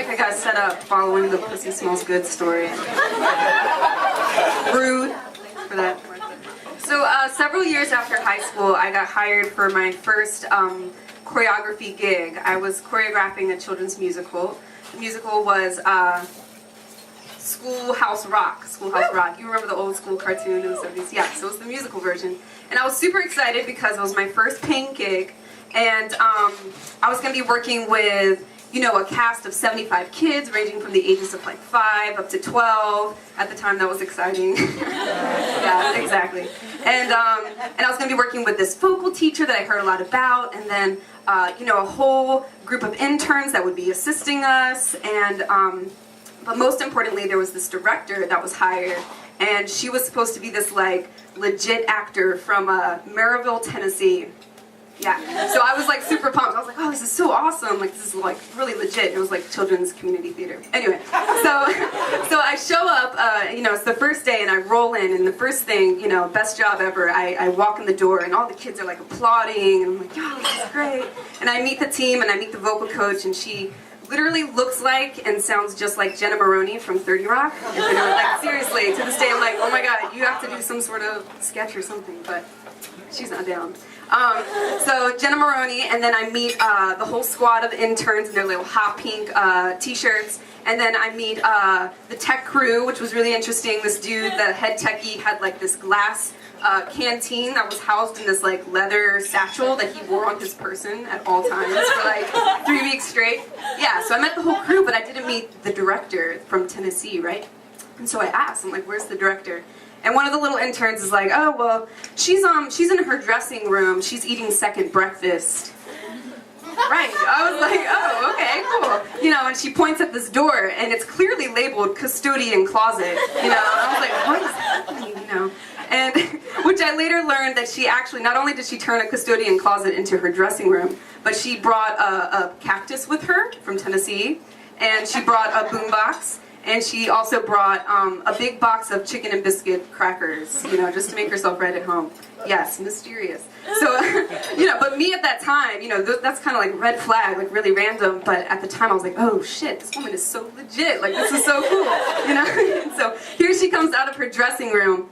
I got set up following the Pussy Smells Good story. Rude for that. So several years after high school, I got hired for my first choreography gig. I was choreographing a children's musical. The musical was Schoolhouse Rock. Schoolhouse Rock. You remember the old school cartoon in the 70s? Yeah, so it was the musical version. And I was super excited because it was my first paying gig. And I was going to be working with, you know, a cast of 75 kids ranging from the ages of like 5 up to 12. At the time, that was exciting. Yeah, exactly. And I was going to be working with this vocal teacher that I heard a lot about, and then, you know, a whole group of interns that would be assisting us. And but most importantly, there was this director that was hired, and she was supposed to be this like legit actor from Maryville, Tennessee. Yeah, so I was like super pumped. I was like, oh, this is so awesome. Like, this is like really legit. It was like children's community theater. Anyway, so I show up, you know, it's the first day, and I roll in, and the first thing, you know, best job ever, I walk in the door, and all the kids are like applauding, and I'm like, oh, this is great. And I meet the team, and I meet the vocal coach, and she literally looks like and sounds just like Jenna Maroney from 30 Rock. And like, seriously, to this day, I'm like, oh my god, you have to do some sort of sketch or something, but she's not down. So Jenna Maroney, and then I meet the whole squad of interns in their little hot pink t-shirts, and then I meet the tech crew, which was really interesting. This dude, the head techie, had like this glass canteen that was housed in this like leather satchel that he wore on his person at all times for like 3 weeks straight. Yeah, so I met the whole crew, but I didn't meet the director from Tennessee, right? And so I asked, I'm like, where's the director? And one of the little interns is like, oh, well, she's in her dressing room. She's eating second breakfast. Right. I was like, oh, okay, cool. You know, and she points at this door, and it's clearly labeled custodian closet. You know, and I was like, what is happening? You know, and which I later learned that she actually, not only did she turn a custodian closet into her dressing room, but she brought a cactus with her from Tennessee, and she brought a boombox. And she also brought a big box of chicken and biscuit crackers, you know, just to make herself right at home. Yes, mysterious. So, you know, but me at that time, you know, that's kind of like red flag, like really random. But at the time, I was like, oh shit, this woman is so legit. Like, this is so cool, you know? And so here she comes out of her dressing room.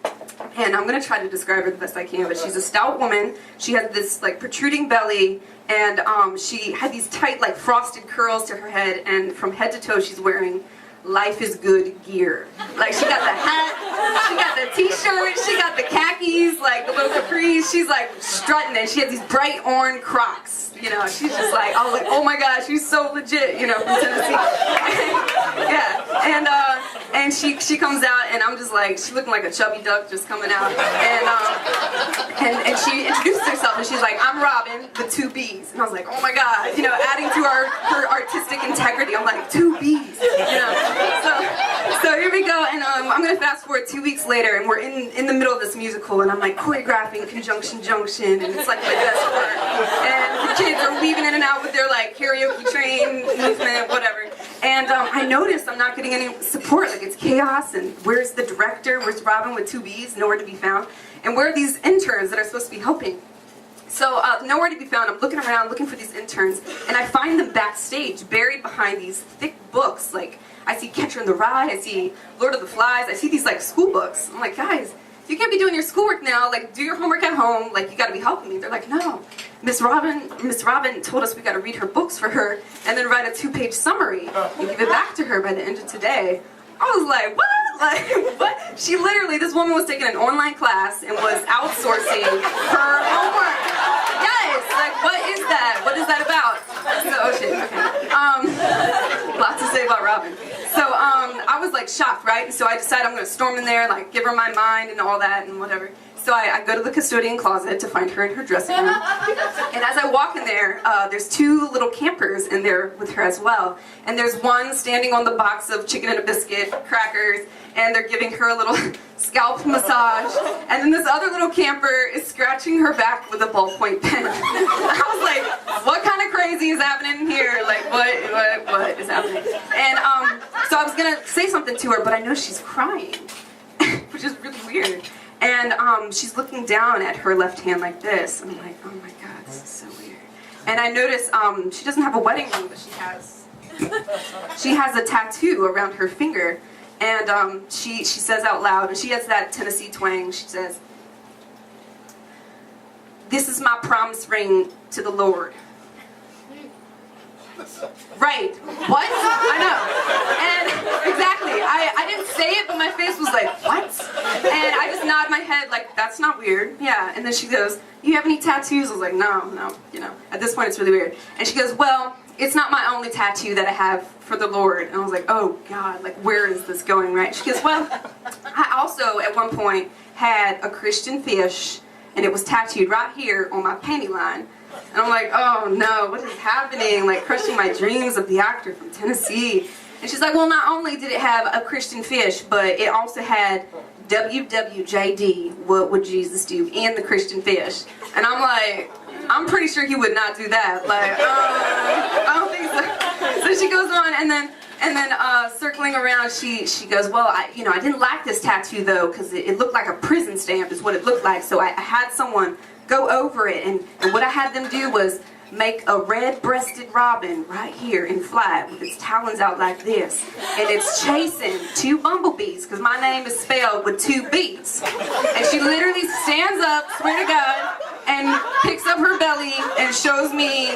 And I'm going to try to describe her the best I can, but she's a stout woman. She had this, like, protruding belly, and she had these tight, like, frosted curls to her head, and from head to toe, she's wearing Life is Good gear. Like, she got the hat, she got the t-shirt, she got the khakis, like the little capris. She's like strutting, and she has these bright orange Crocs. You know, she's just like, I was like, oh my god, she's so legit, you know, from Tennessee. Yeah, and she comes out, and I'm just like, she looking like a chubby duck just coming out, and she introduces herself, and she's like, I'm Robin with 2 B's, and I was like, oh my god, you know, adding to her artistic integrity. I'm like, 2 B's, you know. So here we go, and I'm gonna fast forward 2 weeks later, and we're in the middle of this musical, and I'm like choreographing Conjunction Junction, and it's like my best work, and the kids are weaving in and out with their like karaoke train movement, whatever. And I noticed I'm not getting any support. Like, it's chaos, and where's the director? Where's Robin with 2 B's? Nowhere to be found. And where are these interns that are supposed to be helping? So nowhere to be found. I'm looking around, looking for these interns, and I find them backstage, buried behind these thick books. Like, I see Catcher in the Rye, I see Lord of the Flies, I see these like school books. I'm like, guys, you can't be doing your schoolwork now. Like, do your homework at home. Like, you got to be helping me. They're like, no, Miss Robin told us we got to read her books for her, and then write a 2-page summary and give it back to her by the end of today. I was like, what? Like, what? She literally, this woman was taking an online class and was outsourcing her homework. Yes, like, what is that? What is that about? So, oh shit, okay. Lots to say about Robin. So, I was like shocked, right? So I decided I'm gonna storm in there, like, give her my mind and all that and whatever. So I go to the custodian closet to find her in her dressing room. And as I walk in there, there's 2 little campers in there with her as well. And there's one standing on the box of chicken and a biscuit crackers, and they're giving her a little scalp massage. And then this other little camper is scratching her back with a ballpoint pen. I was like, what kind of crazy is happening here? Like, what is happening? And so I was gonna say something to her, but I know she's crying, which is really weird. And she's looking down at her left hand like this. I'm like, oh my god, this is so weird. And I notice she doesn't have a wedding ring, but she has she has a tattoo around her finger, and she says out loud, and she has that Tennessee twang, she says, "This is my promise ring to the Lord." Right. What? I know. And exactly. I didn't say it, but my face was like, what? And I just nod my head like, that's not weird. Yeah. And then she goes, "You have any tattoos?" I was like, no. You know, at this point it's really weird. And she goes, "Well, it's not my only tattoo that I have for the Lord." And I was like, oh God, like where is this going, right? She goes, "Well, I also at one point had a Christian fish, and it was tattooed right here on my panty line." And I'm like, oh no, what is happening? Like crushing my dreams of the actor from Tennessee. And she's like, "Well, not only did it have a Christian fish, but it also had WWJD, what would Jesus do, and the Christian fish." And I'm like, I'm pretty sure he would not do that. Like, I don't think so. So she goes on, and then circling around, she goes, "Well, I didn't like this tattoo though, because it looked like a prison stamp is what it looked like. So I had someone go over it, and what I had them do was make a red-breasted robin right here in flight with its talons out like this, and it's chasing 2 bumblebees, because my name is spelled with 2 B's. And she literally stands up, swear to God, and picks up her belly and shows me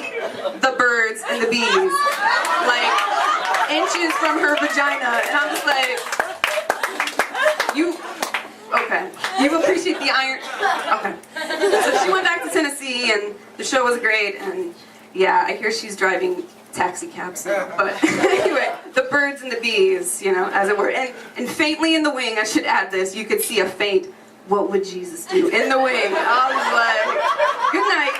the birds and the bees, like inches from her vagina, and I'm just like, okay, you appreciate the iron. Okay. So she went back to Tennessee, and the show was great, and yeah, I hear she's driving taxi cabs now. But anyway, the birds and the bees, you know, as it were. And faintly in the wing, I should add this, you could see a faint, "What would Jesus do?" in the wing. I was like, good night.